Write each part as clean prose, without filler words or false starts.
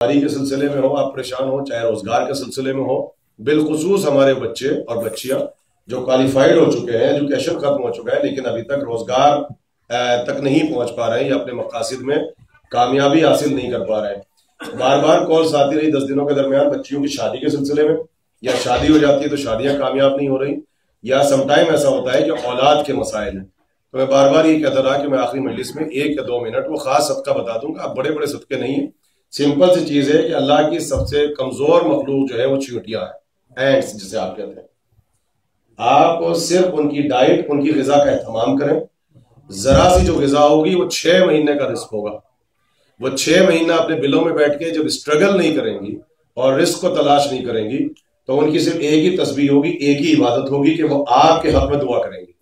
بیماری کے سلسلے میں ہو آپ پریشان ہو، چاہے روزگار کے سلسلے میں ہو، بالخصوص ہمارے بچے اور بچیاں جو کوالیفائڈ ہو چکے ہیں، ایجوکیشن ختم ہو چکا ہے لیکن ابھی تک روزگار تک نہیں پہنچ پا رہے ہیں یا اپنے مقاصد میں کامیابی حاصل نہیں کر پا رہے ہیں۔ بار بار کالز آتی رہی 10 دنوں کے درمیان بچیوں کی شادی کے سلسلے میں، یا شادی ہو جاتی ہے تو شادیاں کامیاب نہیں ہو رہی، یا سم ٹائم ایسا ہوتا ہے کہ اولاد کے مسائل ہیں۔ تو میں بار بار یہ کہتا رہا کہ میں آخری مجلس میں 1 یا 2 منٹ وہ خاص صدقہ بتا دوں گا، بڑے بڑے صدقے نہیں ہیں، سمپل سی چیز ہے کہ اللہ کی سب سے کمزور مخلوق جو ہے وہ چیونٹیاں ہیں، اینٹس جسے آپ کہتے ہیں۔ آپ صرف ان کی ڈائٹ، ان کی غذا کا اہتمام کریں۔ ذرا سی جو غذا ہوگی وہ 6 مہینے کا رزق ہوگا۔ وہ 6 مہینہ اپنے بلوں میں بیٹھ کے جب اسٹرگل نہیں کریں گی اور رزق کو تلاش نہیں کریں گی تو ان کی صرف ایک ہی تسبیح ہوگی، ایک ہی عبادت ہوگی کہ وہ آپ کے حق میں دعا کریں گی،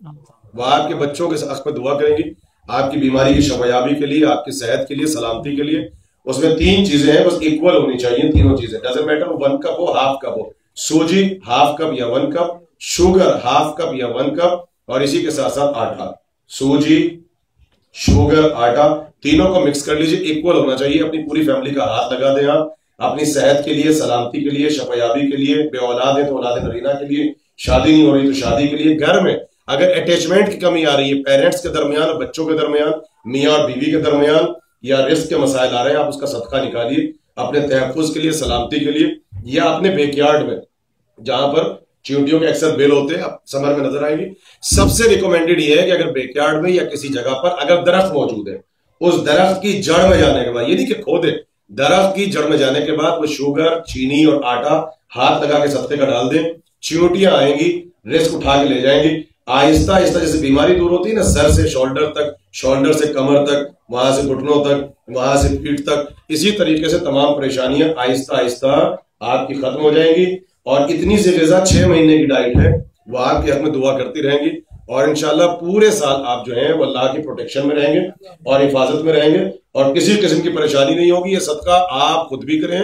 وہ آپ کے بچوں کے حق میں دعا کریں گی، آپ کی بیماری کی شفایابی کے لیے، آپ کی صحت کے لیے، سلامتی کے لیے۔ اس میں 3 چیزیں ہیں، بس ایکول ہونی چاہیے تینوں چیزیں، ڈزنٹ میٹر 1 کپ ہو، ہاف کپ ہو، سوجی ہاف کپ یا 1 کپ، شوگر ہاف کپ یا 1 کپ، اور اسی کے ساتھ ساتھ آٹا، سوجی، شوگر، آٹا، تینوں کو مکس کر لیجئے، ایکول ہونا چاہیے۔ اپنی پوری فیملی کا ہاتھ لگا دیں آپ، اپنی صحت کے لیے، سلامتی کے لیے، شفایابی کے لیے، بے اولاد ہے تو اولاد نرینہ کے لیے، شادی نہیں ہو رہی تو شادی کے لیے، گھر میں اگر اٹیچمنٹ کی کمی آ رہی ہے پیرنٹس کے درمیان اور بچوں کے درمیان، میاں اور بیوی کے درمیان، یا رزق کے مسائل آ رہے ہیں، آپ اس کا صدقہ نکالیے اپنے تحفظ کے لیے، سلامتی کے لیے، یا اپنے بیک یارڈ میں جہاں پر چیونٹیوں کے اکثر بیل ہوتے ہیں، اب سمر میں نظر آئیں گی۔ سب سے ریکومینڈڈ یہ ہے کہ اگر بیک یارڈ میں یا کسی جگہ پر اگر درخت موجود ہے، اس درخت کی جڑ میں جانے کے بعد، یہ نہیں کہ کھودے، درخت کی جڑ میں جانے کے بعد وہ شوگر، چینی اور آٹا ہاتھ لگا کے صدقے کا ڈال دیں، چیونٹیاں آئیں گی، رزق اٹھا کے لے جائیں گی۔ آہستہ آہستہ جیسے بیماری دور ہوتی ہے نا، سر سے شولڈر تک، شولڈر سے کمر تک، وہاں سے گھٹنوں تک، وہاں سے پیٹھ تک، اسی طریقے سے تمام پریشانیاں آہستہ آہستہ آپ کی ختم ہو جائیں گی۔ اور اتنی سی غذا 6 مہینے کی ڈائٹ ہے، وہ آپ کے حق میں دعا کرتی رہیں گی، اور انشاءاللہ پورے سال آپ جو ہیں وہ اللہ کی پروٹیکشن میں رہیں گے اور حفاظت میں رہیں گے، اور کسی قسم کی پریشانی نہیں ہوگی۔ یہ صدقہ آپ خود بھی کریں